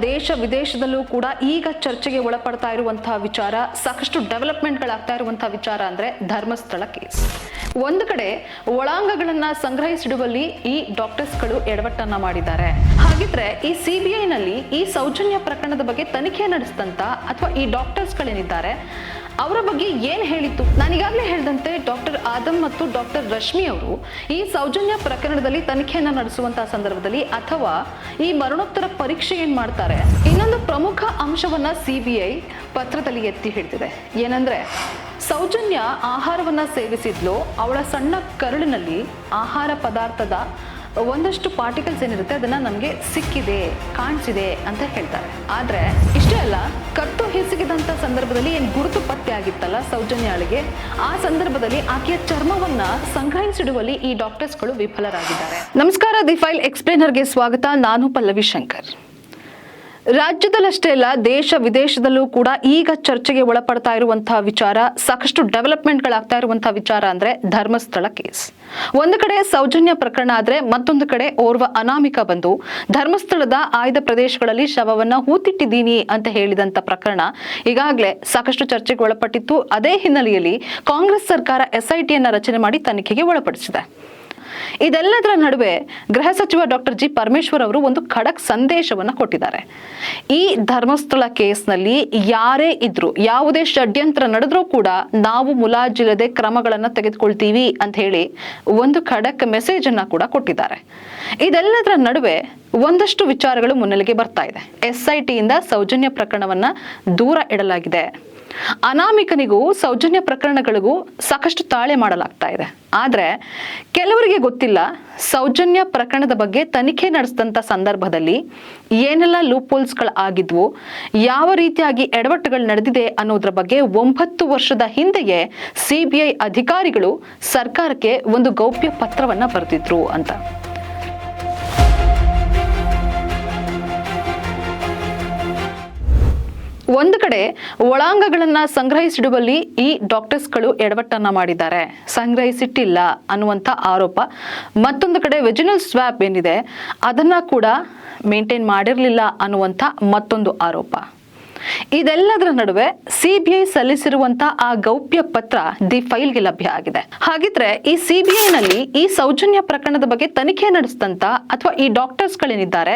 ದೇಶ ವಿದೇಶದಲ್ಲೂ ಕೂಡ ಈಗ ಚರ್ಚೆಗೆ ಒಳಪಡ್ತಾ ಇರುವಂತಹ ವಿಚಾರ, ಸಾಕಷ್ಟು ಡೆವಲಪ್ಮೆಂಟ್ಗಳಾಗ್ತಾ ಇರುವಂತಹ ವಿಚಾರ ಅಂದ್ರೆ ಧರ್ಮಸ್ಥಳ ಕೇಸ್. ಒಂದು ಕಡೆ ಒಳಾಂಗಗಳನ್ನ ಸಂಗ್ರಹಿಸಿಡುವಲ್ಲಿ ಈ ಡಾಕ್ಟರ್ಸ್ಗಳು ಎಡವಟ್ಟನ್ನ ಮಾಡಿದ್ದಾರೆ. ಹಾಗಿದ್ರೆ ಈ CBI ನಲ್ಲಿ ಈ ಸೌಜನ್ಯ ಪ್ರಕರಣದ ಬಗ್ಗೆ ತನಿಖೆ ನಡೆಸಿದಂತ ಅಥವಾ ಈ ಡಾಕ್ಟರ್ಸ್ಗಳೇನಿದ್ದಾರೆ ಅವರ ಬಗ್ಗೆ ಏನ್ ಹೇಳಿತ್ತು? ನಾನೀಗಾಗಲೇ ಹೇಳಿದಂತೆ ಡಾಕ್ಟರ್ ಆದಮ್ ಮತ್ತು ಡಾಕ್ಟರ್ ರಶ್ಮಿ ಅವರು ಈ ಸೌಜನ್ಯ ಪ್ರಕರಣದಲ್ಲಿ ತನಿಖೆಯನ್ನ ನಡೆಸುವಂತಹ ಸಂದರ್ಭದಲ್ಲಿ ಅಥವಾ ಈ ಮರಣೋತ್ತರ ಪರೀಕ್ಷೆ ಏನ್ ಮಾಡ್ತಾರೆ, ಇನ್ನೊಂದು ಪ್ರಮುಖ ಅಂಶವನ್ನ CBI ಪತ್ರದಲ್ಲಿ ಎತ್ತಿ ಹಿಡಿದಿದೆ. ಏನಂದ್ರೆ, ಸೌಜನ್ಯ ಆಹಾರವನ್ನ ಸೇವಿಸಿದ್ಲು, ಅವಳ ಸಣ್ಣ ಕರುಳಿನಲ್ಲಿ ಆಹಾರ ಪದಾರ್ಥದ ಒಂದಷ್ಟು ಪಾರ್ಟಿಕಲ್ಸ್ ಏನಿರುತ್ತೆ ಅದನ್ನ ನಮಗೆ ಸಿಕ್ಕಿದೆ, ಕಾಣಿಸಿದೆ ಅಂತ ಹೇಳ್ತಾರೆ. ಆದ್ರೆ ಇಷ್ಟೇ ಅಲ್ಲ, ಕತ್ತು ಹಿಸುಕಿದಂತ ಸಂದರ್ಭದಲ್ಲಿ ಏನ್ ಗುರುತು ಪತ್ತೆ ಆಗಿತ್ತಲ್ಲ ಸೌಜನ್ಯಾಳಿಗೆ, ಆ ಸಂದರ್ಭದಲ್ಲಿ ಆಕೆಯ ಚರ್ಮವನ್ನ ಸಂಗ್ರಹಿಸಿಡುವಲ್ಲಿ ಈ ಡಾಕ್ಟರ್ಸ್ಗಳು ವಿಫಲರಾಗಿದ್ದಾರೆ. ನಮಸ್ಕಾರ, ದಿ ಫೈಲ್ ಎಕ್ಸ್ಪ್ಲೇನರ್ಗೆ ಸ್ವಾಗತ. ನಾನು ಪಲ್ಲವಿ ಶಂಕರ್. ರಾಜ್ಯದಲ್ಲಷ್ಟೇ ಅಲ್ಲ, ದೇಶ ವಿದೇಶದಲ್ಲೂ ಕೂಡ ಈಗ ಚರ್ಚೆಗೆ ಒಳಪಡ್ತಾ ಇರುವಂತಹ ವಿಚಾರ, ಸಾಕಷ್ಟು ಡೆವಲಪ್ಮೆಂಟ್ಗಳಾಗ್ತಾ ಇರುವಂತಹ ವಿಚಾರ ಅಂದ್ರೆ ಧರ್ಮಸ್ಥಳ ಕೇಸ್. ಒಂದು ಕಡೆ ಸೌಜನ್ಯ ಪ್ರಕರಣ ಆದ್ರೆ, ಮತ್ತೊಂದು ಕಡೆ ಓರ್ವ ಅನಾಮಿಕ ಬಂದು ಧರ್ಮಸ್ಥಳದ ಆಯ್ದ ಪ್ರದೇಶಗಳಲ್ಲಿ ಶವವನ್ನ ಹೂತಿಟ್ಟಿದ್ದೀನಿ ಅಂತ ಹೇಳಿದಂತ ಪ್ರಕರಣ ಈಗಾಗಲೇ ಸಾಕಷ್ಟು ಚರ್ಚೆಗೆ ಒಳಪಟ್ಟಿತ್ತು. ಅದೇ ಹಿನ್ನೆಲೆಯಲ್ಲಿ ಕಾಂಗ್ರೆಸ್ ಸರ್ಕಾರ SIT ಯನ್ನ ರಚನೆ ಮಾಡಿ ತನಿಖೆಗೆ ಒಳಪಡಿಸಿದೆ. ಇದೆಲ್ಲದರ ನಡುವೆ ಗೃಹ ಸಚಿವ ಡಾಕ್ಟರ್ G. ಪರಮೇಶ್ವರ್ ಅವರು ಒಂದು ಖಡಕ್ ಸಂದೇಶವನ್ನ ಕೊಟ್ಟಿದ್ದಾರೆ. ಈ ಧರ್ಮಸ್ಥಳ ಕೇಸ್ನಲ್ಲಿ ಯಾರೇ ಇದ್ರು, ಯಾವುದೇ ಷಡ್ಯಂತ್ರ ನಡೆದ್ರೂ ಕೂಡ ನಾವು ಮುಲಾಜಿಲ್ಲದೆ ಕ್ರಮಗಳನ್ನ ತೆಗೆದುಕೊಳ್ತೀವಿ ಅಂತ ಹೇಳಿ ಒಂದು ಖಡಕ್ ಮೆಸೇಜ್ ಅನ್ನ ಕೂಡ ಕೊಟ್ಟಿದ್ದಾರೆ. ಇದೆಲ್ಲದರ ನಡುವೆ ಒಂದಷ್ಟು ವಿಚಾರಗಳು ಮುನ್ನೆಲೆಗೆ ಬರ್ತಾ ಇದೆ. SIT ಯಿಂದ ಸೌಜನ್ಯ ಪ್ರಕರಣವನ್ನ ದೂರ ಇಡಲಾಗಿದೆ. ಅನಾಮಿಕನಿಗೂ ಸೌಜನ್ಯ ಪ್ರಕರಣಗಳಿಗೂ ಸಾಕಷ್ಟು ತಾಳೆ ಮಾಡಲಾಗ್ತಾ ಇದೆ. ಆದ್ರೆ ಕೆಲವರಿಗೆ ಗೊತ್ತಿಲ್ಲ, ಸೌಜನ್ಯ ಪ್ರಕರಣದ ಬಗ್ಗೆ ತನಿಖೆ ನಡೆಸಿದಂತ ಸಂದರ್ಭದಲ್ಲಿ ಏನೆಲ್ಲ ಲೂಪೋಲ್ಸ್ಗಳು ಆಗಿದ್ವು, ಯಾವ ರೀತಿಯಾಗಿ ಎಡವಟ್ಟುಗಳು ನಡೆದಿದೆ ಅನ್ನೋದ್ರ ಬಗ್ಗೆ 9 ವರ್ಷದ ಹಿಂದೆಯೇ CBI ಅಧಿಕಾರಿಗಳು ಸರ್ಕಾರಕ್ಕೆ ಒಂದು ಗೌಪ್ಯ ಪತ್ರವನ್ನ ಬರೆದಿದ್ರು ಅಂತ. ಒಂದು ಕಡೆ ಒಳಾಂಗಗಳನ್ನ ಸಂಗ್ರಹಿಸಿಡುವಲ್ಲಿ ಈ ಡಾಕ್ಟರ್ಸ್ಗಳು ಎಡವಟ್ಟನ್ನ ಮಾಡಿದ್ದಾರೆ, ಸಂಗ್ರಹಿಸಿಟ್ಟಿಲ್ಲ ಅನ್ನುವಂಥ ಆರೋಪ. ಮತ್ತೊಂದು ಕಡೆ ವೆಜಿನಲ್ ಸ್ವ್ಯಾಬ್ ಏನಿದೆ ಅದನ್ನ ಕೂಡ ಮೇಂಟೈನ್ ಮಾಡಿರಲಿಲ್ಲ ಅನ್ನುವಂಥ ಮತ್ತೊಂದು ಆರೋಪ. ಇದೆಲ್ಲದರ ನಡುವೆ CBI ಸಲ್ಲಿಸಿರುವಂತ ಆ ಗೌಪ್ಯ ಪತ್ರ ದಿ ಫೈಲ್ಗೆ ಲಭ್ಯ ಆಗಿದೆ. ಹಾಗಿದ್ರೆ ಈ CBI ನಲ್ಲಿ ಈ ಸೌಜನ್ಯ ಪ್ರಕರಣದ ಬಗ್ಗೆ ತನಿಖೆ ನಡೆಸಿದಂತ ಅಥವಾ ಈ ಡಾಕ್ಟರ್ಸ್ಗಳೇನಿದ್ದಾರೆ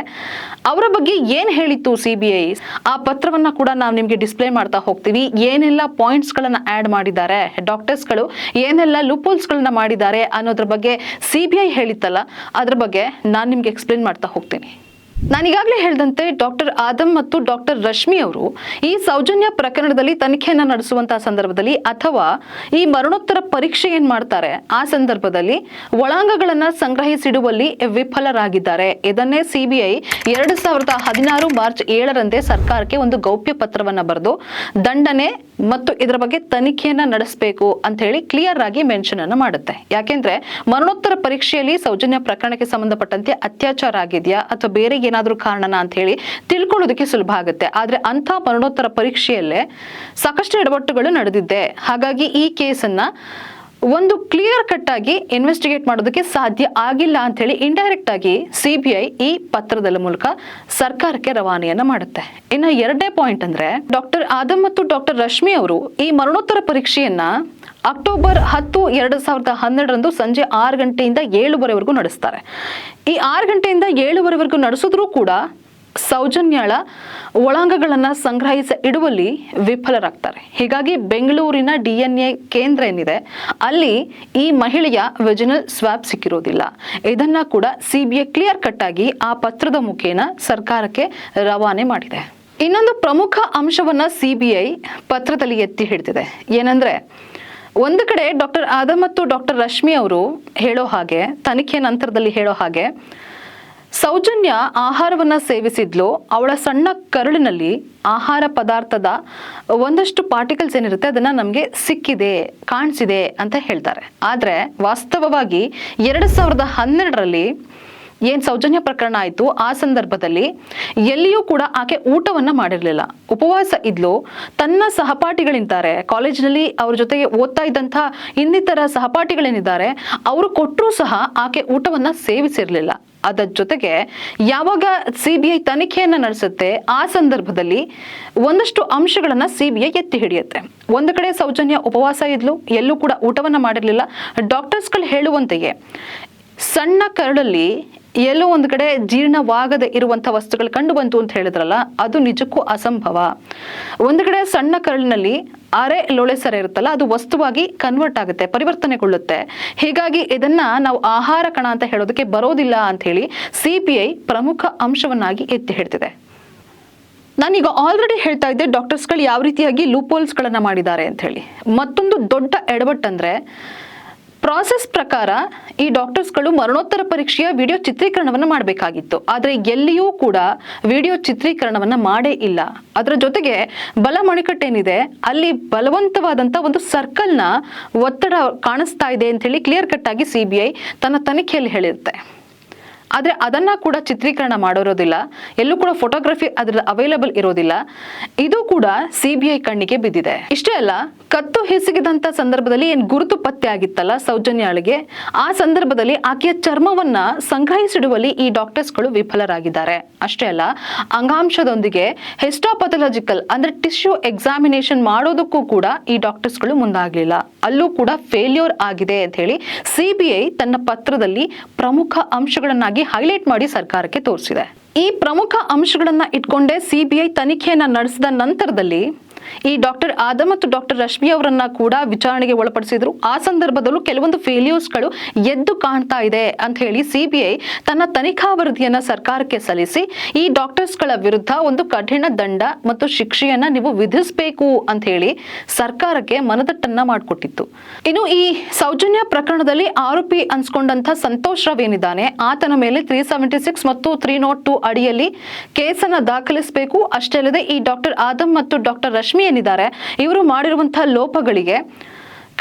ಅವರ ಬಗ್ಗೆ ಏನ್ ಹೇಳಿತ್ತು CBI, ಆ ಪತ್ರವನ್ನ ಕೂಡ ನಾವು ನಿಮ್ಗೆ ಡಿಸ್ಪ್ಲೇ ಮಾಡ್ತಾ ಹೋಗ್ತೀವಿ. ಏನೆಲ್ಲ ಪಾಯಿಂಟ್ಸ್ ಗಳನ್ನ ಆಡ್ ಮಾಡಿದ್ದಾರೆ ಡಾಕ್ಟರ್ಸ್ಗಳು, ಏನೆಲ್ಲ ಲೂಪೋಲ್ಸ್ ಗಳನ್ನ ಮಾಡಿದ್ದಾರೆ ಅನ್ನೋದ್ರ ಬಗ್ಗೆ CBI ಹೇಳಿತ್ತಲ್ಲ, ಅದ್ರ ಬಗ್ಗೆ ನಾನು ನಿಮ್ಗೆ ಎಕ್ಸ್ಪ್ಲೇನ್ ಮಾಡ್ತಾ ಹೋಗ್ತೀನಿ. ನಾನೀಗಾಗಲೇ ಹೇಳಿದಂತೆ ಡಾಕ್ಟರ್ ಆದಮ್ ಮತ್ತು ಡಾಕ್ಟರ್ ರಶ್ಮಿ ಅವರು ಈ ಸೌಜನ್ಯ ಪ್ರಕರಣದಲ್ಲಿ ತನಿಖೆಯನ್ನ ನಡೆಸುವಂತಹ ಸಂದರ್ಭದಲ್ಲಿ ಅಥವಾ ಈ ಮರಣೋತ್ತರ ಪರೀಕ್ಷೆ ಏನ್ ಮಾಡ್ತಾರೆ ಆ ಸಂದರ್ಭದಲ್ಲಿ ಒಳಾಂಗಗಳನ್ನ ಸಂಗ್ರಹಿಸಿಡುವಲ್ಲಿ ವಿಫಲರಾಗಿದ್ದಾರೆ. ಇದನ್ನೇ CBI 2016 ಮಾರ್ಚ್ 7ರಂದೇ ಸರ್ಕಾರಕ್ಕೆ ಒಂದು ಗೌಪ್ಯ ಪತ್ರವನ್ನ ಬರೆದು ದಂಡನೆ ಮತ್ತು ಇದರ ಬಗ್ಗೆ ತನಿಖೆಯನ್ನ ನಡೆಸಬೇಕು ಅಂತ ಹೇಳಿ ಕ್ಲಿಯರ್ ಆಗಿ ಮೆನ್ಷನ್ ಅನ್ನು ಮಾಡುತ್ತೆ. ಯಾಕೆಂದ್ರೆ ಮರಣೋತ್ತರ ಪರೀಕ್ಷೆಯಲ್ಲಿ ಸೌಜನ್ಯ ಪ್ರಕರಣಕ್ಕೆ ಸಂಬಂಧಪಟ್ಟಂತೆ ಅತ್ಯಾಚಾರ ಆಗಿದೆಯಾ ಅಥವಾ ಬೇರೆ ಏನಾದ್ರೂ ಕಾರಣನ ಅಂತ ಹೇಳಿ ತಿಳ್ಕೊಳ್ಳೋದಕ್ಕೆ ಸುಲಭ ಆಗುತ್ತೆ. ಆದ್ರೆ ಅಂತ ಮರಣೋತ್ತರ ಪರೀಕ್ಷೆಯಲ್ಲೇ ಸಾಕಷ್ಟು ಎಡವಟ್ಟುಗಳು ನಡೆದಿದೆ. ಹಾಗಾಗಿ ಈ ಕೇಸನ್ನ ಒಂದು ಕ್ಲಿಯರ್ ಕಟ್ ಆಗಿ ಇನ್ವೆಸ್ಟಿಗೇಟ್ ಮಾಡೋದಕ್ಕೆ ಸಾಧ್ಯ ಆಗಿಲ್ಲ ಅಂತ ಹೇಳಿ ಇಂಡೈರೆಕ್ಟ್ ಆಗಿ CBI ಈ ಪತ್ರದ ಮೂಲಕ ಸರ್ಕಾರಕ್ಕೆ ರವಾನೆಯನ್ನ ಮಾಡುತ್ತೆ. ಇನ್ನು ಎರಡನೇ ಪಾಯಿಂಟ್ ಅಂದ್ರೆ, ಡಾಕ್ಟರ್ ಆದಮ್ ಮತ್ತು ಡಾಕ್ಟರ್ ರಶ್ಮಿ ಅವರು ಈ ಮರಣೋತ್ತರ ಪರೀಕ್ಷೆಯನ್ನ ಅಕ್ಟೋಬರ್ 10, 2012ರಂದು ಸಂಜೆ 6 ಗಂಟೆಯಿಂದ 7:30ವರೆಗೂ ನಡೆಸ್ತಾರೆ. ಈ 6 ಗಂಟೆಯಿಂದ 7:30ವರೆಗೂ ನಡೆಸಿದ್ರೂ ಕೂಡ ಸೌಜನ್ಯಾಳ ಒಳಾಂಗಗಳನ್ನ ಸಂಗ್ರಹಿಸಿ ಇಡುವಲ್ಲಿ ವಿಫಲರಾಗ್ತಾರೆ. ಹೀಗಾಗಿ ಬೆಂಗಳೂರಿನ DNA ಕೇಂದ್ರ ಏನಿದೆ ಅಲ್ಲಿ ಈ ಮಹಿಳೆಯ ವೆಜಿನಲ್ ಸ್ವ್ಯಾಬ್ ಸಿಕ್ಕಿರೋದಿಲ್ಲ. ಇದನ್ನ ಕೂಡ CBI ಕ್ಲಿಯರ್ ಕಟ್ ಆಗಿ ಆ ಪತ್ರದ ಮುಖೇನ ಸರ್ಕಾರಕ್ಕೆ ರವಾನೆ ಮಾಡಿದೆ. ಇನ್ನೊಂದು ಪ್ರಮುಖ ಅಂಶವನ್ನ CBI ಪತ್ರದಲ್ಲಿ ಎತ್ತಿ ಹಿಡಿದಿದೆ. ಏನಂದ್ರೆ, ಒಂದು ಕಡೆ ಡಾಕ್ಟರ್ ಆದಮ್ ಮತ್ತು ಡಾಕ್ಟರ್ ರಶ್ಮಿ ಅವರು ಹೇಳೋ ಹಾಗೆ, ತನಿಖೆ ನಂತರದಲ್ಲಿ ಹೇಳೋ ಹಾಗೆ, ಸೌಜನ್ಯ ಆಹಾರವನ್ನ ಸೇವಿಸಿದ್ಲು, ಅವಳ ಸಣ್ಣ ಕರುಳಿನಲ್ಲಿ ಆಹಾರ ಪದಾರ್ಥದ ಒಂದಷ್ಟು ಪಾರ್ಟಿಕಲ್ಸ್ ಏನಿರುತ್ತೆ ಅದನ್ನ ನಮಗೆ ಸಿಕ್ಕಿದೆ, ಕಾಣಿಸಿದೆ ಅಂತ ಹೇಳ್ತಾರೆ. ಆದ್ರೆ ವಾಸ್ತವವಾಗಿ 2012ರಲ್ಲಿ ಏನ್ ಸೌಜನ್ಯ ಪ್ರಕರಣ ಆಯ್ತು ಆ ಸಂದರ್ಭದಲ್ಲಿ ಎಲ್ಲಿಯೂ ಕೂಡ ಆಕೆ ಊಟವನ್ನ ಮಾಡಿರ್ಲಿಲ್ಲ, ಉಪವಾಸ ಇದ್ಲು. ತನ್ನ ಸಹಪಾಠಿಗಳಿದ್ದಾರೆ ಕಾಲೇಜಿನಲ್ಲಿ ಅವ್ರ ಜೊತೆಗೆ ಓದ್ತಾ ಇದ್ದಂತಹ ಇನ್ನಿತರ ಸಹಪಾಠಿಗಳೇನಿದ್ದಾರೆ ಅವರು ಕೊಟ್ಟರೂ ಸಹ ಆಕೆ ಊಟವನ್ನ ಸೇವಿಸಿರ್ಲಿಲ್ಲ. ಅದರ ಜೊತೆಗೆ ಯಾವಾಗ ಸಿಬಿಐ ತನಿಖೆಯನ್ನ ನಡೆಸುತ್ತೆ ಆ ಸಂದರ್ಭದಲ್ಲಿ ಒಂದಷ್ಟು ಅಂಶಗಳನ್ನ ಸಿಬಿಐ ಎತ್ತಿ ಹಿಡಿಯುತ್ತೆ. ಒಂದು ಕಡೆ ಸೌಜನ್ಯ ಉಪವಾಸ ಇದ್ಲು, ಎಲ್ಲೂ ಕೂಡ ಊಟವನ್ನ ಮಾಡಿರಲಿಲ್ಲ. ಡಾಕ್ಟರ್ಸ್ಗಳು ಹೇಳುವಂತೆಯೇ ಸಣ್ಣ ಕರಳಲ್ಲಿ ಎಲ್ಲೋ ಒಂದು ಕಡೆ ಜೀರ್ಣವಾಗದೆ ಇರುವಂಥ ವಸ್ತುಗಳು ಕಂಡು ಬಂತು ಅಂತ ಹೇಳಿದ್ರಲ್ಲ, ಅದು ನಿಜಕ್ಕೂ ಅಸಂಭವ. ಒಂದು ಕಡೆ ಸಣ್ಣ ಕರಳಿನಲ್ಲಿ ಅರೆ ಲೋಳೆ ಸರ ಇರುತ್ತಲ್ಲ, ಅದು ವಸ್ತುವಾಗಿ ಕನ್ವರ್ಟ್ ಆಗುತ್ತೆ, ಪರಿವರ್ತನೆಗೊಳ್ಳುತ್ತೆ. ಹೀಗಾಗಿ ಇದನ್ನ ನಾವು ಆಹಾರ ಕಣ ಅಂತ ಹೇಳೋದಕ್ಕೆ ಬರೋದಿಲ್ಲ ಅಂತ ಹೇಳಿ ಸಿಬಿಐ ಪ್ರಮುಖ ಅಂಶವನ್ನಾಗಿ ಎತ್ತಿ ಹಿಡಿದಿದೆ. ನಾನೀಗ ಆಲ್ರೆಡಿ ಹೇಳ್ತಾ ಇದ್ದೆ ಡಾಕ್ಟರ್ಸ್ಗಳು ಯಾವ ರೀತಿಯಾಗಿ ಲೂಪೋಲ್ಸ್ಗಳನ್ನ ಮಾಡಿದ್ದಾರೆ ಅಂತ ಹೇಳಿ. ಮತ್ತೊಂದು ದೊಡ್ಡ ಎಡವಟ್ಟಂದ್ರೆ ಪ್ರಾಸೆಸ್ ಪ್ರಕಾರ ಈ ಡಾಕ್ಟರ್ಸ್ಗಳು ಮರಣೋತ್ತರ ಪರೀಕ್ಷೆಯ ವಿಡಿಯೋ ಚಿತ್ರೀಕರಣವನ್ನು ಮಾಡಬೇಕಾಗಿತ್ತು. ಆದರೆ ಎಲ್ಲಿಯೂ ಕೂಡ ವಿಡಿಯೋ ಚಿತ್ರೀಕರಣವನ್ನ ಮಾಡೇ ಇಲ್ಲ. ಅದರ ಜೊತೆಗೆ ಬಲ ಮಣಿಕಟ್ಟೇನಿದೆ ಅಲ್ಲಿ ಬಲವಂತವಾದಂತ ಒಂದು ಸರ್ಕಲ್ನ ಒತ್ತಡ ಕಾಣಿಸ್ತಾ ಇದೆ ಅಂತ ಹೇಳಿ ಕ್ಲಿಯರ್ ಕಟ್ ಆಗಿ ಸಿಬಿಐ ತನ್ನ ತನಿಖೆಯಲ್ಲಿ ಹೇಳಿರುತ್ತೆ. ಆದರೆ ಅದನ್ನ ಕೂಡ ಚಿತ್ರೀಕರಣ ಮಾಡಿರೋದಿಲ್ಲ, ಎಲ್ಲೂ ಕೂಡ ಫೋಟೋಗ್ರಫಿ ಅದರ ಅವೈಲಬಲ್ ಇರೋದಿಲ್ಲ. ಇದು ಕೂಡ ಸಿಬಿಐ ಕಣ್ಣಿಗೆ ಬಿದ್ದಿದೆ. ಇಷ್ಟೇ ಅಲ್ಲ, ಕತ್ತು ಹಿಸುಕಿದಂತ ಸಂದರ್ಭದಲ್ಲಿ ಏನ್ ಗುರುತು ಪತ್ತೆ ಆಗಿತ್ತಲ್ಲ ಸೌಜನ್ಯಾಳಿಗೆ, ಆ ಸಂದರ್ಭದಲ್ಲಿ ಆಕೆಯ ಚರ್ಮವನ್ನ ಸಂಗ್ರಹಿಸಿಡುವಲ್ಲಿ ಈ ಡಾಕ್ಟರ್ಸ್ಗಳು ವಿಫಲರಾಗಿದ್ದಾರೆ. ಅಷ್ಟೇ ಅಲ್ಲ, ಅಂಗಾಂಶದೊಂದಿಗೆ ಹಿಸ್ಟೋಪಥಾಲಜಿಕಲ್ ಅಂದ್ರೆ ಟಿಶ್ಯೂ ಎಕ್ಸಾಮಿನೇಷನ್ ಮಾಡೋದಕ್ಕೂ ಕೂಡ ಈ ಡಾಕ್ಟರ್ಸ್ಗಳು ಮುಂದಾಗಲಿಲ್ಲ. ಅಲ್ಲೂ ಕೂಡ ಫೇಲ್ಯೂರ್ ಆಗಿದೆ ಅಂತ ಹೇಳಿ ಸಿಬಿಐ ತನ್ನ ಪತ್ರದಲ್ಲಿ ಪ್ರಮುಖ ಅಂಶಗಳನ್ನಾಗಿ ಹೈಲೈಟ್ ಮಾಡಿ ಸರ್ಕಾರಕ್ಕೆ ತೋರಿಸಿದೆ. ಈ ಪ್ರಮುಖ ಅಂಶಗಳನ್ನ ಇಟ್ಕೊಂಡೇ ಸಿಬಿಐ ತನಿಖೆಯನ್ನ ನಡೆಸಿದ ನಂತರದಲ್ಲಿ ಈ ಡಾಕ್ಟರ್ ಆದಮ್ ಮತ್ತು ಡಾಕ್ಟರ್ ರಶ್ಮಿ ಅವರನ್ನ ಕೂಡ ವಿಚಾರಣೆಗೆ ಒಳಪಡಿಸಿದ್ರು. ಆ ಸಂದರ್ಭದಲ್ಲೂ ಕೆಲವೊಂದು ಫೇಲ್ಯೂರ್ಸ್ಗಳು ಎದ್ದು ಕಾಣ್ತಾ ಇದೆ ಅಂತ ಹೇಳಿ ಸಿಬಿಐ ತನ್ನ ತನಿಖಾ ವರದಿಯನ್ನ ಸರ್ಕಾರಕ್ಕೆ ಸಲ್ಲಿಸಿ ಈ ಡಾಕ್ಟರ್ಸ್ಗಳ ವಿರುದ್ಧ ಒಂದು ಕಠಿಣ ದಂಡ ಮತ್ತು ಶಿಕ್ಷೆಯನ್ನ ನೀವು ವಿಧಿಸಬೇಕು ಅಂತ ಹೇಳಿ ಸರ್ಕಾರಕ್ಕೆ ಮನದಟ್ಟನ್ನ ಮಾಡಿಕೊಟ್ಟಿತ್ತು. ಇನ್ನು ಈ ಸೌಜನ್ಯ ಪ್ರಕರಣದಲ್ಲಿ ಆರೋಪಿ ಅನ್ಸ್ಕೊಂಡಂತ ಸಂತೋಷ್ ರಾವ್ ಏನಿದ್ದಾನೆ, ಆತನ ಮೇಲೆ 376 ಮತ್ತು 302 ಅಡಿಯಲ್ಲಿ ಕೇಸನ್ನ ದಾಖಲಿಸಬೇಕು. ಅಷ್ಟೇ ಅಲ್ಲದೆ ಈ ಡಾಕ್ಟರ್ ಆದಮ್ ಮತ್ತು ಡಾಕ್ಟರ್ ರಶ್ಮಿ ಏನಿದ್ದಾರೆ ಇವರು ಮಾಡಿರುವಂತಹ ಲೋಪಗಳಿಗೆ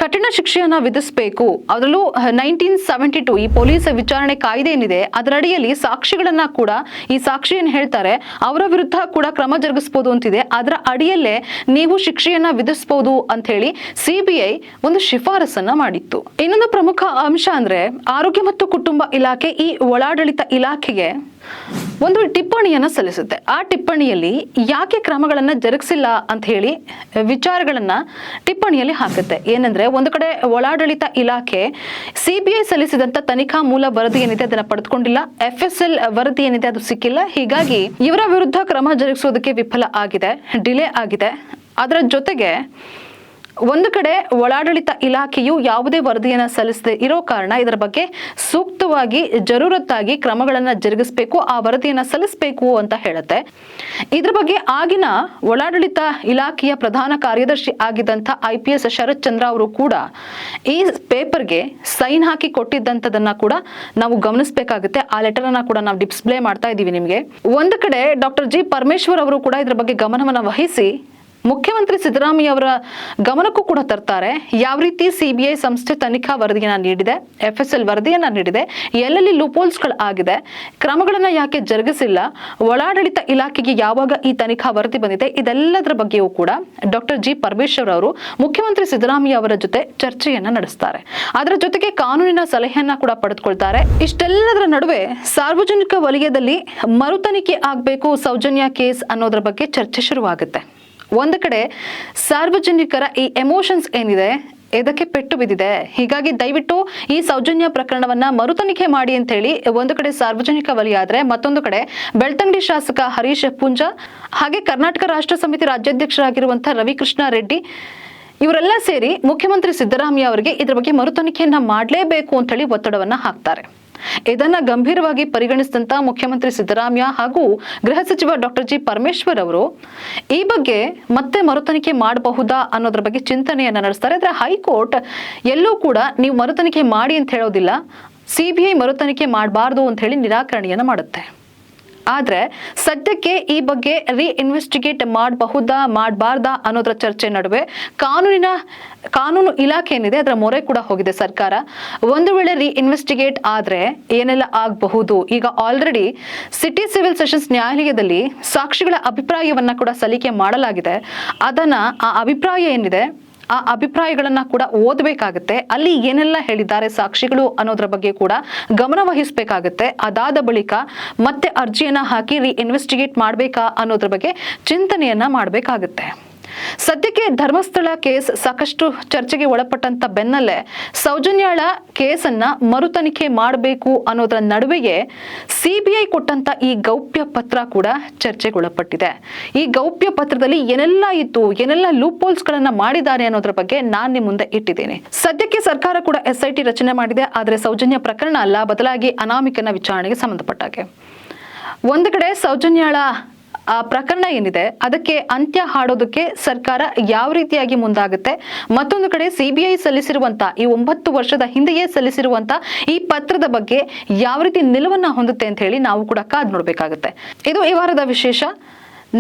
ಕಠಿಣ ಶಿಕ್ಷೆಯನ್ನ ವಿಧಿಸಬೇಕು. ಅದರಲ್ಲೂ 1972 ಈ ಪೊಲೀಸ್ ವಿಚಾರಣೆ ಕಾಯ್ದೆ ಏನಿದೆ ಅದರಡಿಯಲ್ಲಿ ಸಾಕ್ಷಿಗಳನ್ನ ಕೂಡ ಈ ಸಾಕ್ಷಿ ಏನ್ ಹೇಳ್ತಾರೆ ಅವರ ವಿರುದ್ಧ ಕೂಡ ಕ್ರಮ ಜರುಗಿಸಬಹುದು ಅಂತಿದೆ. ಅದರ ಅಡಿಯಲ್ಲೇ ನೀವು ಶಿಕ್ಷೆಯನ್ನ ವಿಧಿಸಬಹುದು ಅಂತ ಹೇಳಿ ಸಿಬಿಐ ಒಂದು ಶಿಫಾರಸನ್ನ ಮಾಡಿತ್ತು. ಇನ್ನೊಂದು ಪ್ರಮುಖ ಅಂಶ ಅಂದ್ರೆ ಆರೋಗ್ಯ ಮತ್ತು ಕುಟುಂಬ ಇಲಾಖೆ ಈ ಒಳಾಡಳಿತ ಇಲಾಖೆಗೆ ಒಂದು ಟಿಪ್ಪಣಿಯನ್ನ ಸಲ್ಲಿಸುತ್ತೆ. ಆ ಟಿಪ್ಪಣಿಯಲ್ಲಿ ಯಾಕೆ ಕ್ರಮಗಳನ್ನ ಜರುಗಿಸಿಲ್ಲ ಅಂತ ಹೇಳಿ ವಿಚಾರಗಳನ್ನ ಟಿಪ್ಪಣಿಯಲ್ಲಿ ಹಾಕುತ್ತೆ. ಏನಂದ್ರೆ ಒಂದು ಕಡೆ ಒಳಾಡಳಿತ ಇಲಾಖೆ ಸಿಬಿಐ ಸಲ್ಲಿಸಿದಂತ ತನಿಖಾ ಮೂಲ ವರದಿ ಏನಿದೆ ಅದನ್ನ ಪಡೆದುಕೊಂಡಿಲ್ಲ, FSL ವರದಿ ಏನಿದೆ ಅದು ಸಿಕ್ಕಿಲ್ಲ. ಹೀಗಾಗಿ ಇವರ ವಿರುದ್ಧ ಕ್ರಮ ಜರುಗಿಸೋದಕ್ಕೆ ವಿಫಲ ಆಗಿದೆ, ಡಿಲೇ ಆಗಿದೆ. ಅದರ ಜೊತೆಗೆ ಒಂದು ಕಡೆ ಒಳಾಡಳಿತ ಇಲಾಖೆಯು ಯಾವುದೇ ವರದಿಯನ್ನ ಸಲ್ಲಿಸದೆ ಇರೋ ಕಾರಣ ಇದರ ಬಗ್ಗೆ ಸೂಕ್ತವಾಗಿ ಜರೂರತ್ತಾಗಿ ಕ್ರಮಗಳನ್ನ ಜರುಗಿಸಬೇಕು, ಆ ವರದಿಯನ್ನ ಸಲ್ಲಿಸಬೇಕು ಅಂತ ಹೇಳುತ್ತೆ. ಇದ್ರ ಬಗ್ಗೆ ಆಗಿನ ಒಳಾಡಳಿತ ಇಲಾಖೆಯ ಪ್ರಧಾನ ಕಾರ್ಯದರ್ಶಿ ಆಗಿದ್ದಂತ IPS ಶರತ್ ಚಂದ್ರ ಅವರು ಕೂಡ ಈ ಪೇಪರ್ಗೆ ಸೈನ್ ಹಾಕಿ ಕೊಟ್ಟಿದ್ದಂಥದನ್ನ ಕೂಡ ನಾವು ಗಮನಿಸಬೇಕಾಗುತ್ತೆ. ಆ ಲೆಟರ್ ಅನ್ನ ಕೂಡ ನಾವು ಡಿಸ್ಪ್ಲೇ ಮಾಡ್ತಾ ಇದೀವಿ ನಿಮಗೆ. ಒಂದು ಕಡೆ ಡಾಕ್ಟರ್ G ಪರಮೇಶ್ವರ್ ಅವರು ಕೂಡ ಇದ್ರ ಬಗ್ಗೆ ಗಮನವನ್ನ ವಹಿಸಿ ಮುಖ್ಯಮಂತ್ರಿ ಸಿದ್ದರಾಮಯ್ಯ ಅವರ ಗಮನಕ್ಕೂ ಕೂಡ ತರ್ತಾರೆ. ಯಾವ ರೀತಿ ಸಿಬಿಐ ಸಂಸ್ಥೆ ತನಿಖಾ ವರದಿಯನ್ನ ನೀಡಿದೆ, FSL ವರದಿಯನ್ನ ನೀಡಿದೆ, ಎಲ್ಲೆಲ್ಲಿ ಲೂಪೋಲ್ಸ್ಗಳು ಆಗಿದೆ, ಕ್ರಮಗಳನ್ನ ಯಾಕೆ ಜರುಗಿಸಿಲ್ಲ, ಒಳಾಡಳಿತ ಇಲಾಖೆಗೆ ಯಾವಾಗ ಈ ತನಿಖಾ ವರದಿ ಬಂದಿದೆ, ಇದೆಲ್ಲದರ ಬಗ್ಗೆಯೂ ಕೂಡ ಡಾಕ್ಟರ್ G ಪರಮೇಶ್ವರ್ ಅವರು ಮುಖ್ಯಮಂತ್ರಿ ಸಿದ್ದರಾಮಯ್ಯ ಅವರ ಜೊತೆ ಚರ್ಚೆಯನ್ನ ನಡೆಸ್ತಾರೆ. ಅದರ ಜೊತೆಗೆ ಕಾನೂನಿನ ಸಲಹೆಯನ್ನ ಕೂಡ ಪಡೆದುಕೊಳ್ತಾರೆ. ಇಷ್ಟೆಲ್ಲದರ ನಡುವೆ ಸಾರ್ವಜನಿಕ ವಲಯದಲ್ಲಿ ಮರುತನಿಖೆ ಆಗ್ಬೇಕು ಸೌಜನ್ಯ ಕೇಸ್ ಅನ್ನೋದ್ರ ಬಗ್ಗೆ ಚರ್ಚೆ ಶುರುವಾಗುತ್ತೆ. ಒಂದು ಕಡೆ ಸಾರ್ವಜನಿಕರ ಈ ಎಮೋಷನ್ಸ್ ಏನಿದೆ ಇದಕ್ಕೆ ಪೆಟ್ಟು ಬಿದ್ದಿದೆ. ಹೀಗಾಗಿ ದಯವಿಟ್ಟು ಈ ಸೌಜನ್ಯ ಪ್ರಕರಣವನ್ನ ಮರುತನಿಖೆ ಮಾಡಿ ಅಂತ ಹೇಳಿ ಒಂದು ಕಡೆ ಸಾರ್ವಜನಿಕ ವಲಯ ಆದ್ರೆ, ಮತ್ತೊಂದು ಕಡೆ ಬೆಳ್ತಂಗಡಿ ಶಾಸಕ ಹರೀಶ್ ಪುಂಜಾ ಹಾಗೆ ಕರ್ನಾಟಕ ರಾಷ್ಟ್ರ ಸಮಿತಿ ರಾಜ್ಯಾಧ್ಯಕ್ಷರಾಗಿರುವಂತಹ ರವಿಕೃಷ್ಣ ರೆಡ್ಡಿ ಇವರೆಲ್ಲ ಸೇರಿ ಮುಖ್ಯಮಂತ್ರಿ ಸಿದ್ದರಾಮಯ್ಯ ಅವರಿಗೆ ಇದ್ರ ಬಗ್ಗೆ ಮರುತನಿಖೆಯನ್ನ ಮಾಡಲೇಬೇಕು ಅಂತ ಹೇಳಿ ಒತ್ತಡವನ್ನ ಹಾಕ್ತಾರೆ. ಇದನ್ನ ಗಂಭೀರವಾಗಿ ಪರಿಗಣಿಸಿದಂತ ಮುಖ್ಯಮಂತ್ರಿ ಸಿದ್ದರಾಮಯ್ಯ ಹಾಗೂ ಗೃಹ ಸಚಿವ ಡಾಕ್ಟರ್ G ಪರಮೇಶ್ವರ್ ಅವರು ಈ ಬಗ್ಗೆ ಮತ್ತೆ ಮರುತನಿಖೆ ಮಾಡಬಹುದಾ ಅನ್ನೋದ್ರ ಬಗ್ಗೆ ಚಿಂತನೆಯನ್ನ ನಡೆಸ್ತಾರೆ. ಆದ್ರೆ ಹೈಕೋರ್ಟ್ ಎಲ್ಲೂ ಕೂಡ ನೀವು ಮರುತನಿಖೆ ಮಾಡಿ ಅಂತ ಹೇಳೋದಿಲ್ಲ, ಸಿಬಿಐ ಮರುತನಿಖೆ ಮಾಡಬಾರ್ದು ಅಂತ ಹೇಳಿ ನಿರಾಕರಣೆಯನ್ನ ಮಾಡುತ್ತೆ. ಆದ್ರೆ ಸದ್ಯಕ್ಕೆ ಈ ಬಗ್ಗೆ ಇನ್ವೆಸ್ಟಿಗೇಟ್ ಮಾಡಬಹುದಾ ಮಾಡಬಾರ್ದಾ ಅನ್ನೋದ್ರ ಚರ್ಚೆ ನಡುವೆ ಕಾನೂನು ಇಲಾಖೆ ಏನಿದೆ ಅದರ ಮೊರೆ ಕೂಡ ಹೋಗಿದೆ ಸರ್ಕಾರ. ಒಂದು ವೇಳೆ ಇನ್ವೆಸ್ಟಿಗೇಟ್ ಆದ್ರೆ ಏನೆಲ್ಲ ಆಗಬಹುದು, ಈಗ ಆಲ್ರೆಡಿ ಸಿಟಿ ಸಿವಿಲ್ ಸೆಷನ್ಸ್ ನ್ಯಾಯಾಲಯದಲ್ಲಿ ಸಾಕ್ಷಿಗಳ ಅಭಿಪ್ರಾಯವನ್ನ ಕೂಡ ಸಲ್ಲಿಕೆ ಮಾಡಲಾಗಿದೆ. ಆ ಅಭಿಪ್ರಾಯ ಏನಿದೆ ಆ ಅಭಿಪ್ರಾಯಗಳನ್ನ ಕೂಡ ಓದಬೇಕಾಗುತ್ತೆ. ಅಲ್ಲಿ ಏನೆಲ್ಲ ಹೇಳಿದ್ದಾರೆ ಸಾಕ್ಷಿಗಳು ಅನ್ನೋದ್ರ ಬಗ್ಗೆ ಕೂಡ ಗಮನ ವಹಿಸಬೇಕಾಗುತ್ತೆ. ಅದಾದ ಬಳಿಕ ಮತ್ತೆ ಅರ್ಜಿಯನ್ನ ಹಾಕಿ ಇನ್ವೆಸ್ಟಿಗೇಟ್ ಮಾಡಬೇಕಾ ಅನ್ನೋದ್ರ ಬಗ್ಗೆ ಚಿಂತನೆಯನ್ನ ಮಾಡಬೇಕಾಗುತ್ತೆ. ಸದ್ಯಕ್ಕೆ ಧರ್ಮಸ್ಥಳ ಕೇಸ್ ಸಾಕಷ್ಟು ಚರ್ಚೆಗೆ ಒಳಪಟ್ಟಂತ ಬೆನ್ನಲ್ಲೇ ಸೌಜನ್ಯಾಳ ಕೇಸನ್ನ ಮರು ತನಿಖೆ ಮಾಡಬೇಕು ಅನ್ನೋದರ ನಡುವೆಯೇ ಸಿಬಿಐ ಕೊಟ್ಟಂತ ಈ ಗೌಪ್ಯ ಪತ್ರ ಕೂಡ ಚರ್ಚೆಗೊಳಪಟ್ಟಿದೆ. ಈ ಗೌಪ್ಯ ಪತ್ರದಲ್ಲಿ ಏನೆಲ್ಲ ಇತ್ತು, ಏನೆಲ್ಲ ಲೂಪ್ ಹೋಲ್ಸ್ ಗಳನ್ನ ಮಾಡಿದ್ದಾರೆ ಅನ್ನೋದ್ರ ಬಗ್ಗೆ ನಾನ್ ನಿಮ್ ಮುಂದೆ ಇಟ್ಟಿದ್ದೇನೆ. ಸದ್ಯಕ್ಕೆ ಸರ್ಕಾರ ಕೂಡ SIT ರಚನೆ ಮಾಡಿದೆ. ಆದ್ರೆ ಸೌಜನ್ಯ ಪ್ರಕರಣ ಅಲ್ಲ, ಬದಲಾಗಿ ಅನಾಮಿಕನ ವಿಚಾರಣೆಗೆ ಸಂಬಂಧಪಟ್ಟಾಗೆ ಒಂದು ಕಡೆ ಸೌಜನ್ಯಾಳ ಆ ಪ್ರಕರಣ ಏನಿದೆ ಅದಕ್ಕೆ ಅಂತ್ಯ ಹಾಡೋದಕ್ಕೆ ಸರ್ಕಾರ ಯಾವ ರೀತಿಯಾಗಿ ಮುಂದಾಗುತ್ತೆ, ಮತ್ತೊಂದು ಕಡೆ ಸಿಬಿಐ ಸಲ್ಲಿಸಿರುವಂತ ಈ 9 ವರ್ಷದ ಹಿಂದೆಯೇ ಸಲ್ಲಿಸಿರುವಂತ ಈ ಪತ್ರದ ಬಗ್ಗೆ ಯಾವ ರೀತಿ ನಿಲುವನ್ನ ಹೊಂದುತ್ತೆ ಅಂತ ಹೇಳಿ ನಾವು ಕೂಡ ಕಾದ್ ನೋಡ್ಬೇಕಾಗುತ್ತೆ. ಇದು ಈ ವಾರದ ವಿಶೇಷ.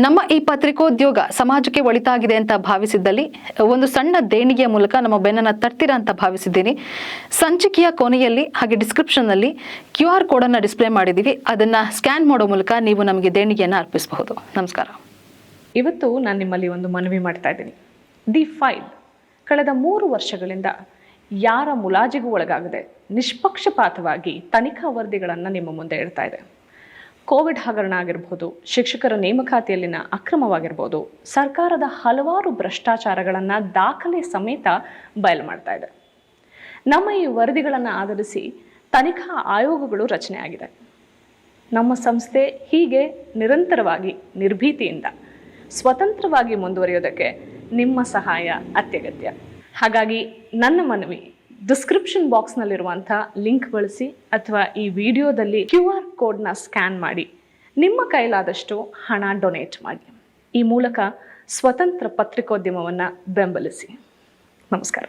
ನಮ್ಮ ಈ ಪತ್ರಿಕೋದ್ಯೋಗ ಸಮಾಜಕ್ಕೆ ಒಳಿತಾಗಿದೆ ಅಂತ ಭಾವಿಸಿದ್ದಲ್ಲಿ ಒಂದು ಸಣ್ಣ ದೇಣಿಗೆಯ ಮೂಲಕ ನಮ್ಮ ಬೆನ್ನನ್ನ ತರ್ತೀರಾ ಅಂತ ಭಾವಿಸಿದ್ದೀನಿ. ಸಂಚಿಕೆಯ ಕೊನೆಯಲ್ಲಿ ಹಾಗೆ ಡಿಸ್ಕ್ರಿಪ್ಷನ್ ನಲ್ಲಿ QR ಕೋಡ್ ಅನ್ನ ಡಿಸ್ಪ್ಲೇ ಮಾಡಿದೀವಿ. ಅದನ್ನ ಸ್ಕ್ಯಾನ್ ಮಾಡೋ ಮೂಲಕ ನೀವು ನಮಗೆ ದೇಣಿಗೆಯನ್ನ ಅರ್ಪಿಸಬಹುದು. ನಮಸ್ಕಾರ. ಇವತ್ತು ನಾನು ನಿಮ್ಮಲ್ಲಿ ಒಂದು ಮನವಿ ಮಾಡ್ತಾ ಇದ್ದೀನಿ. ದಿ ಫೈಲ್ ಕಳೆದ 3 ವರ್ಷಗಳಿಂದ ಯಾರ ಮುಲಾಜಿಗೂ ಒಳಗಾಗದೆ ನಿಷ್ಪಕ್ಷಪಾತವಾಗಿ ತನಿಖಾ ವರದಿಗಳನ್ನು ನಿಮ್ಮ ಮುಂದೆ ಇಡ್ತಾ ಇದೆ. ಕೋವಿಡ್ ಹಗರಣ ಆಗಿರ್ಬೋದು, ಶಿಕ್ಷಕರ ನೇಮಕಾತಿಯಲ್ಲಿನ ಅಕ್ರಮವಾಗಿರ್ಬೋದು, ಸರ್ಕಾರದ ಹಲವಾರು ಭ್ರಷ್ಟಾಚಾರಗಳನ್ನು ದಾಖಲೆ ಸಮೇತ ಬಯಲು ಮಾಡ್ತಾ ಇದೆ. ನಮ್ಮ ಈ ವರದಿಗಳನ್ನು ಆಧರಿಸಿ ತನಿಖಾ ಆಯೋಗಗಳು ರಚನೆ ಆಗಿದೆ. ನಮ್ಮ ಸಂಸ್ಥೆ ಹೀಗೆ ನಿರಂತರವಾಗಿ ನಿರ್ಭೀತಿಯಿಂದ ಸ್ವತಂತ್ರವಾಗಿ ಮುಂದುವರಿಯೋದಕ್ಕೆ ನಿಮ್ಮ ಸಹಾಯ ಅತ್ಯಗತ್ಯ. ಹಾಗಾಗಿ ನನ್ನ ಮನವಿ, ಡಿಸ್ಕ್ರಿಪ್ಷನ್ ಬಾಕ್ಸ್ನಲ್ಲಿರುವಂಥ ಲಿಂಕ್ ಬಳಸಿ ಅಥವಾ ಈ ವಿಡಿಯೋದಲ್ಲಿ QR ಕೋಡ್ನ ಸ್ಕ್ಯಾನ್ ಮಾಡಿ ನಿಮ್ಮ ಕೈಲಾದಷ್ಟು ಹಣ ಡೊನೇಟ್ ಮಾಡಿ. ಈ ಮೂಲಕ ಸ್ವತಂತ್ರ ಪತ್ರಿಕೋದ್ಯಮವನ್ನು ಬೆಂಬಲಿಸಿ. ನಮಸ್ಕಾರ.